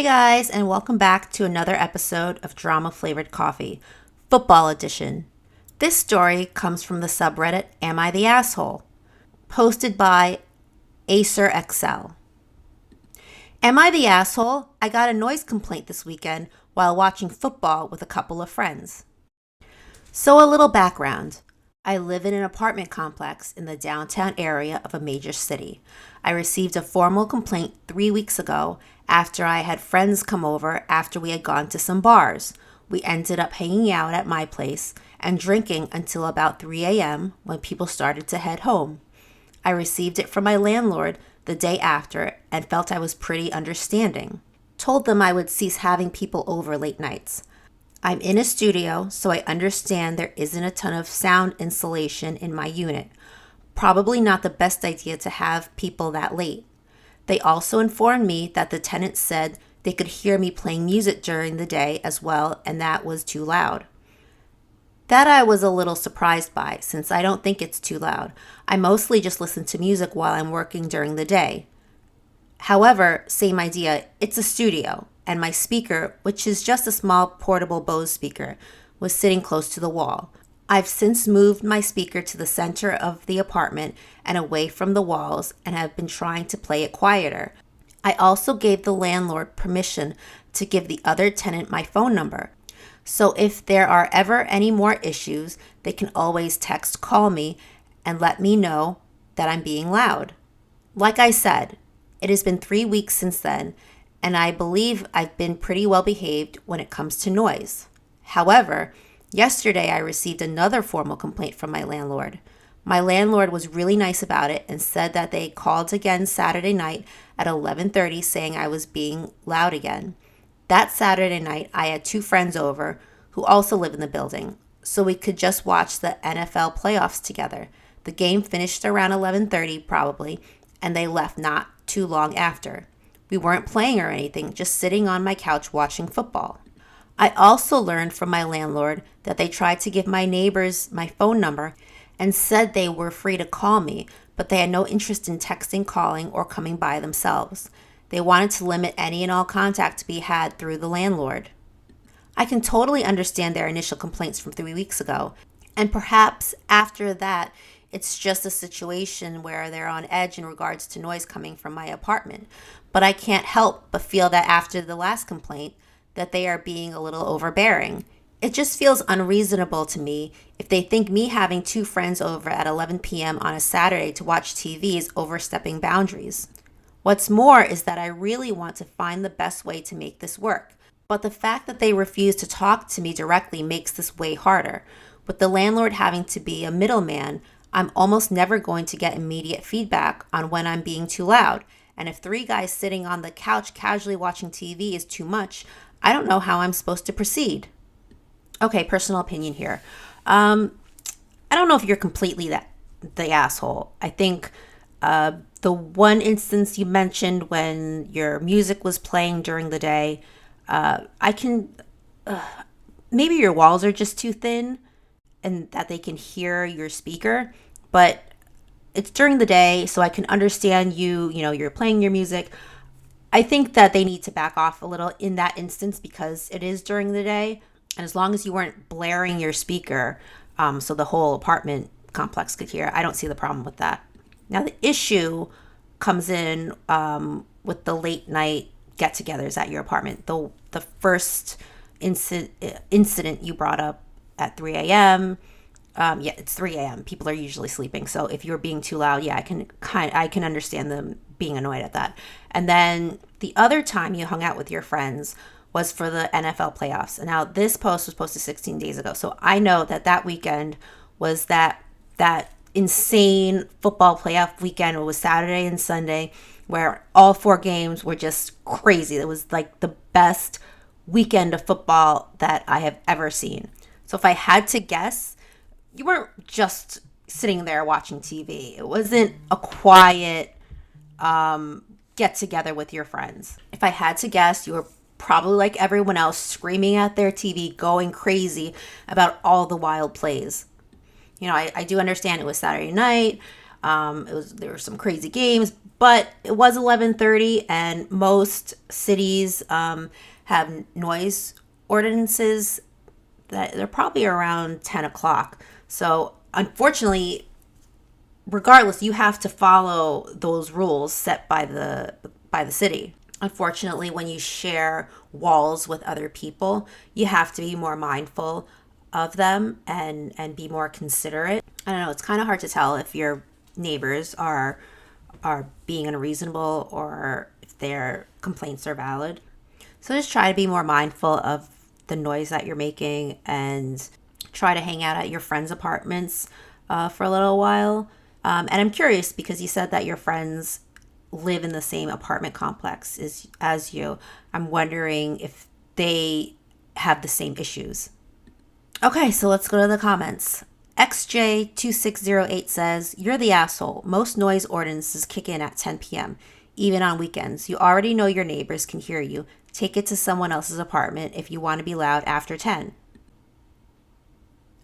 guys, and welcome back to another episode of Drama Flavored Coffee, Football Edition. This story comes from the subreddit Am I the Asshole? Posted by AcerXL. Am I the asshole? I got a noise complaint this weekend while watching football with a couple of friends. So a little background. I live in an apartment complex in the downtown area of a major city. I received a formal complaint 3 weeks ago after I had friends come over after we had gone to some bars. We ended up hanging out at my place and drinking until about 3 a.m. when people started to head home. I received it from my landlord the day after and felt I was pretty understanding. Told them I would cease having people over late nights. I'm in a studio, so I understand there isn't a ton of sound insulation in my unit. Probably not the best idea to have people that late. They also informed me that the tenants said they could hear me playing music during the day as well, and that was too loud. That I was a little surprised by, since I don't think it's too loud. I mostly just listen to music while I'm working during the day. However, same idea, it's a studio, and my speaker, which is just a small portable Bose speaker, was sitting close to the wall. I've since moved my speaker to the center of the apartment and away from the walls and have been trying to play it quieter. I also gave the landlord permission to give the other tenant my phone number. So if there are ever any more issues, they can always call me and let me know that I'm being loud. Like I said, it has been 3 weeks since then, and I believe I've been pretty well behaved when it comes to noise. However, yesterday I received another formal complaint from my landlord. My landlord was really nice about it and said that they called again Saturday night at 11:30 saying I was being loud again. That Saturday night I had 2 friends over who also live in the building, so we could just watch the NFL playoffs together. The game finished around 11:30 probably, and they left not too long after. We weren't playing or anything, just sitting on my couch watching football. I also learned from my landlord that they tried to give my neighbors my phone number and said they were free to call me, but they had no interest in texting, calling, or coming by themselves. They wanted to limit any and all contact to be had through the landlord. I can totally understand their initial complaints from 3 weeks ago, and perhaps after that, it's just a situation where they're on edge in regards to noise coming from my apartment. But I can't help but feel that after the last complaint, that they are being a little overbearing. It just feels unreasonable to me if they think me having 2 friends over at 11 p.m. on a Saturday to watch TV is overstepping boundaries. What's more is that I really want to find the best way to make this work. But the fact that they refuse to talk to me directly makes this way harder. With the landlord having to be a middleman, I'm almost never going to get immediate feedback on when I'm being too loud. And if 3 guys sitting on the couch casually watching TV is too much, I don't know how I'm supposed to proceed. Okay, personal opinion here. I don't know if you're completely the asshole. I think the one instance you mentioned when your music was playing during the day, maybe your walls are just too thin and that they can hear your speaker, but it's during the day, so I can understand you're playing your music. I think that they need to back off a little in that instance because it is during the day. And as long as you weren't blaring your speaker so the whole apartment complex could hear, I don't see the problem with that. Now, the issue comes in with the late night get-togethers at your apartment. The first incident you brought up at 3 a.m., it's 3 a.m. People are usually sleeping. So if you're being too loud, I can understand them being annoyed at that. And then the other time you hung out with your friends was for the NFL playoffs. And now this post was posted 16 days ago. So I know that weekend was that insane football playoff weekend. It was Saturday and Sunday where all 4 games were just crazy. It was like the best weekend of football that I have ever seen. So if I had to guess, you weren't just sitting there watching TV. It wasn't a quiet get together with your friends. If I had to guess, you were probably like everyone else, screaming at their TV, going crazy about all the wild plays. I do understand it was Saturday night. There were some crazy games, but it was 11:30, and most cities have noise ordinances that they're probably around 10 o'clock. So unfortunately, regardless, you have to follow those rules set by the city. Unfortunately, when you share walls with other people, you have to be more mindful of them and be more considerate. I don't know, it's kind of hard to tell if your neighbors are being unreasonable or if their complaints are valid. So just try to be more mindful of the noise that you're making and try to hang out at your friends' apartments for a little while. And I'm curious because you said that your friends live in the same apartment complex as you. I'm wondering if they have the same issues. Okay, so let's go to the comments. XJ2608 says, "You're the asshole. Most noise ordinances kick in at 10 p.m., even on weekends. You already know your neighbors can hear you. Take it to someone else's apartment if you want to be loud after 10.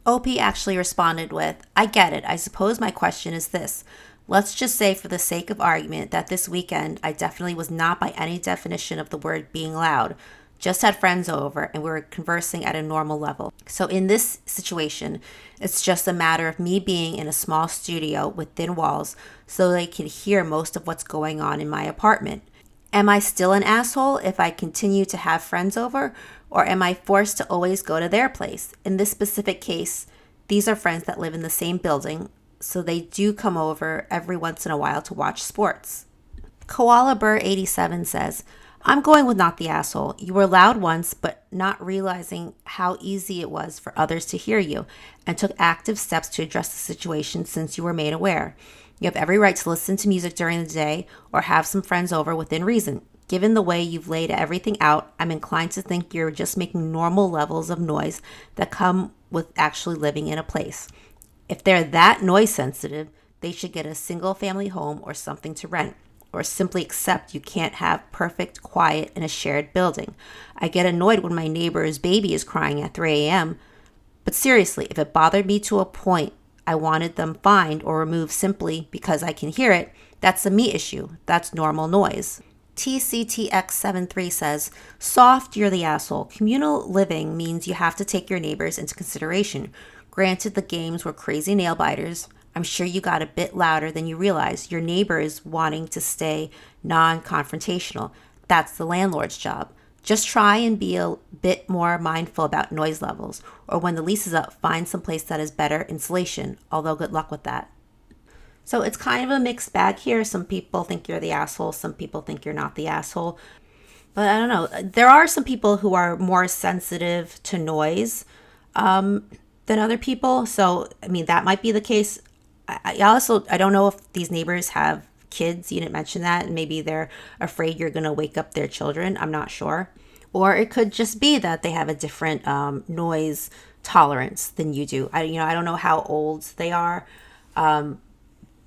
OP actually responded with, "I get it. I suppose my question is this. Let's just say for the sake of argument that this weekend I definitely was not by any definition of the word being loud. Just had friends over and we were conversing at a normal level. So in this situation, it's just a matter of me being in a small studio with thin walls so they can hear most of what's going on in my apartment. Am I still an asshole if I continue to have friends over, or am I forced to always go to their place? In this specific case, these are friends that live in the same building, so they do come over every once in a while to watch sports." Koala Burr 87 says, "I'm going with not the asshole. You were loud once, but not realizing how easy it was for others to hear you, and took active steps to address the situation since you were made aware. You have every right to listen to music during the day or have some friends over within reason. Given the way you've laid everything out, I'm inclined to think you're just making normal levels of noise that come with actually living in a place. If they're that noise sensitive, they should get a single family home or something to rent, or simply accept you can't have perfect quiet in a shared building. I get annoyed when my neighbor's baby is crying at 3 a.m. But seriously, if it bothered me to a point I wanted them fined or removed simply because I can hear it, that's a me issue. That's normal noise." TCTX73 says, "Soft, you're the asshole. Communal living means you have to take your neighbors into consideration. Granted, the games were crazy nail biters. I'm sure you got a bit louder than you realized. Your neighbor is wanting to stay non-confrontational. That's the landlord's job. Just try and be a bit more mindful about noise levels, or when the lease is up, find some place that has better insulation, although good luck with that." So it's kind of a mixed bag here. Some people think you're the asshole. Some people think you're not the asshole. But I don't know. There are some people who are more sensitive to noise than other people. So, I mean, that might be the case. I don't know if these neighbors have kids. You didn't mention that. And maybe they're afraid you're going to wake up their children. I'm not sure. Or it could just be that they have a different noise tolerance than you do. I don't know how old they are.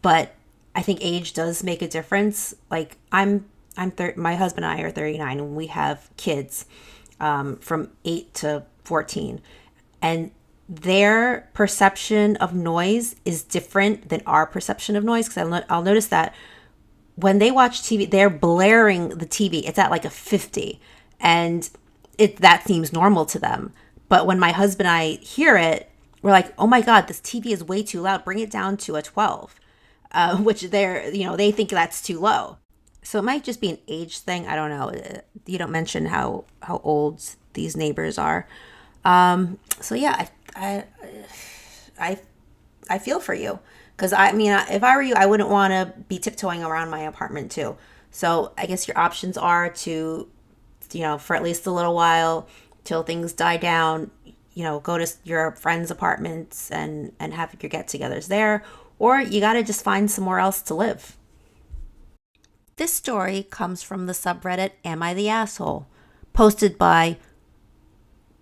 But I think age does make a difference. Like my husband and I are 39 and we have kids from 8 to 14. And their perception of noise is different than our perception of noise. Because I'll notice that when they watch TV, they're blaring the TV. It's at like a 50. And that seems normal to them. But when my husband and I hear it, we're like, oh my God, this TV is way too loud. Bring it down to a 12. Which they think that's too low. So it might just be an age thing. I don't know. You don't mention how old these neighbors are. So yeah, I feel for you, because I mean, if I were you, I wouldn't want to be tiptoeing around my apartment too. So I guess your options are to, for at least a little while till things die down, go to your friends' apartments and have your get-togethers there. Or you got to just find somewhere else to live. This story comes from the subreddit Am I the Asshole? Posted by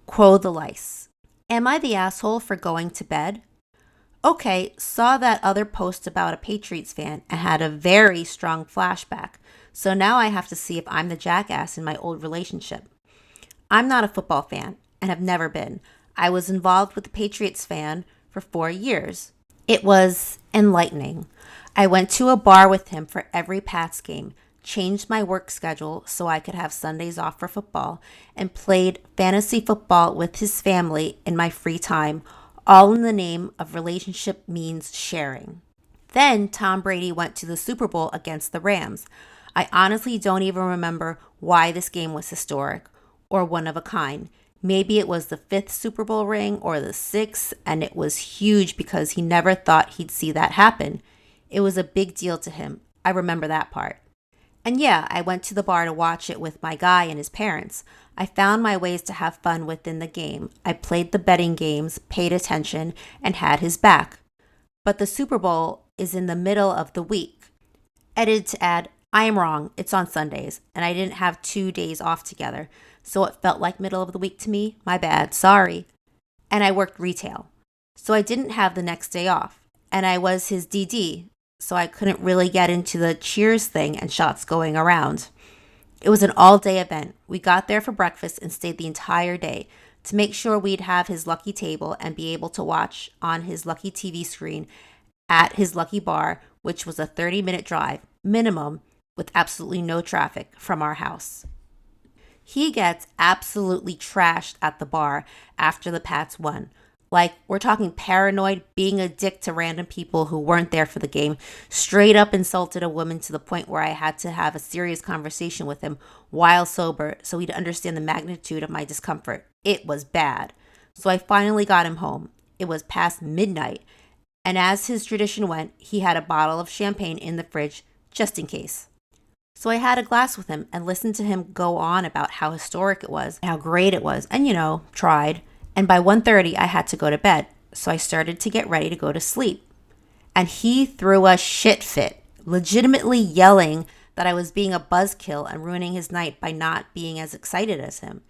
Quo the Lice. Am I the asshole for going to bed? Okay, saw that other post about a Patriots fan and had a very strong flashback. So now I have to see if I'm the jackass in my old relationship. I'm not a football fan and have never been. I was involved with the Patriots fan for 4 years. It was enlightening. I went to a bar with him for every Pats game, changed my work schedule so I could have Sundays off for football, and played fantasy football with his family in my free time, all in the name of relationship means sharing. Then Tom Brady went to the Super Bowl against the Rams. I honestly don't even remember why this game was historic or one of a kind. Maybe it was the 5th Super Bowl ring or the 6th, and it was huge because he never thought he'd see that happen. It was a big deal to him. I remember that part. And yeah, I went to the bar to watch it with my guy and his parents. I found my ways to have fun within the game. I played the betting games, paid attention, and had his back. But the Super Bowl is in the middle of the week. Edited to add, I am wrong. It's on Sundays, and I didn't have 2 days off together. So it felt like middle of the week to me. My bad. Sorry. And I worked retail. So I didn't have the next day off. And I was his DD. So I couldn't really get into the cheers thing and shots going around. It was an all-day event. We got there for breakfast and stayed the entire day to make sure we'd have his lucky table and be able to watch on his lucky TV screen at his lucky bar, which was a 30-minute drive, minimum, with absolutely no traffic from our house. He gets absolutely trashed at the bar after the Pats won. Like, we're talking paranoid, being a dick to random people who weren't there for the game, straight up insulted a woman to the point where I had to have a serious conversation with him while sober so he'd understand the magnitude of my discomfort. It was bad. So I finally got him home. It was past midnight, and as his tradition went, he had a bottle of champagne in the fridge just in case. So I had a glass with him and listened to him go on about how historic it was, how great it was, and tried. And by 1:30, I had to go to bed, so I started to get ready to go to sleep. And he threw a shit fit, legitimately yelling that I was being a buzzkill and ruining his night by not being as excited as him.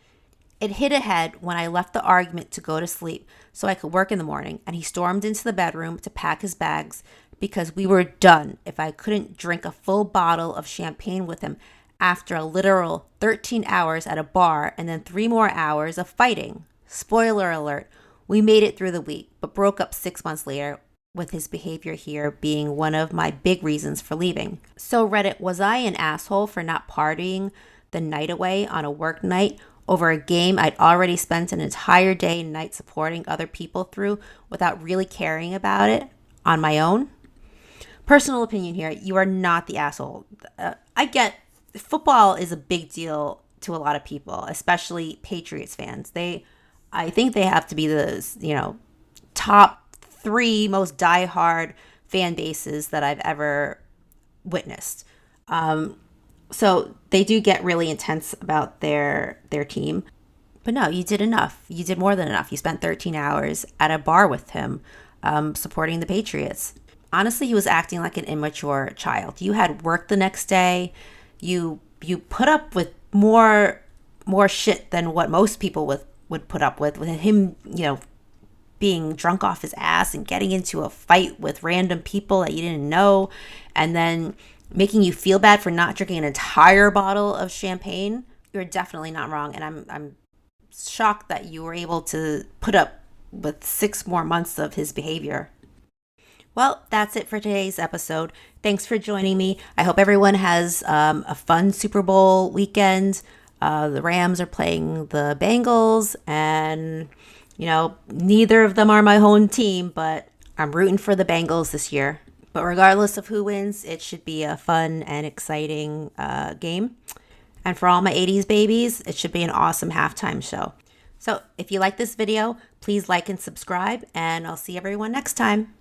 It hit ahead when I left the argument to go to sleep so I could work in the morning, and he stormed into the bedroom to pack his bags because we were done if I couldn't drink a full bottle of champagne with him after a literal 13 hours at a bar and then 3 more hours of fighting. Spoiler alert, we made it through the week, but broke up 6 months later, with his behavior here being one of my big reasons for leaving. So Reddit, was I an asshole for not partying the night away on a work night over a game I'd already spent an entire day and night supporting other people through without really caring about it on my own? Personal opinion here, you are not the asshole. I get football is a big deal to a lot of people, especially Patriots fans. I think they have to be the, top 3 most diehard fan bases that I've ever witnessed. So they do get really intense about their team. But no, you did enough. You did more than enough. You spent 13 hours at a bar with him, supporting the Patriots. Honestly, he was acting like an immature child. You had work the next day. You put up with more shit than what most people would put up with him, being drunk off his ass and getting into a fight with random people that you didn't know, and then making you feel bad for not drinking an entire bottle of champagne. You're definitely not wrong, and I'm shocked that you were able to put up with 6 more months of his behavior. Well, that's it for today's episode. Thanks for joining me. I hope everyone has a fun Super Bowl weekend. The Rams are playing the Bengals, and, neither of them are my home team, but I'm rooting for the Bengals this year. But regardless of who wins, it should be a fun and exciting game. And for all my 80s babies, it should be an awesome halftime show. So if you like this video, please like and subscribe, and I'll see everyone next time.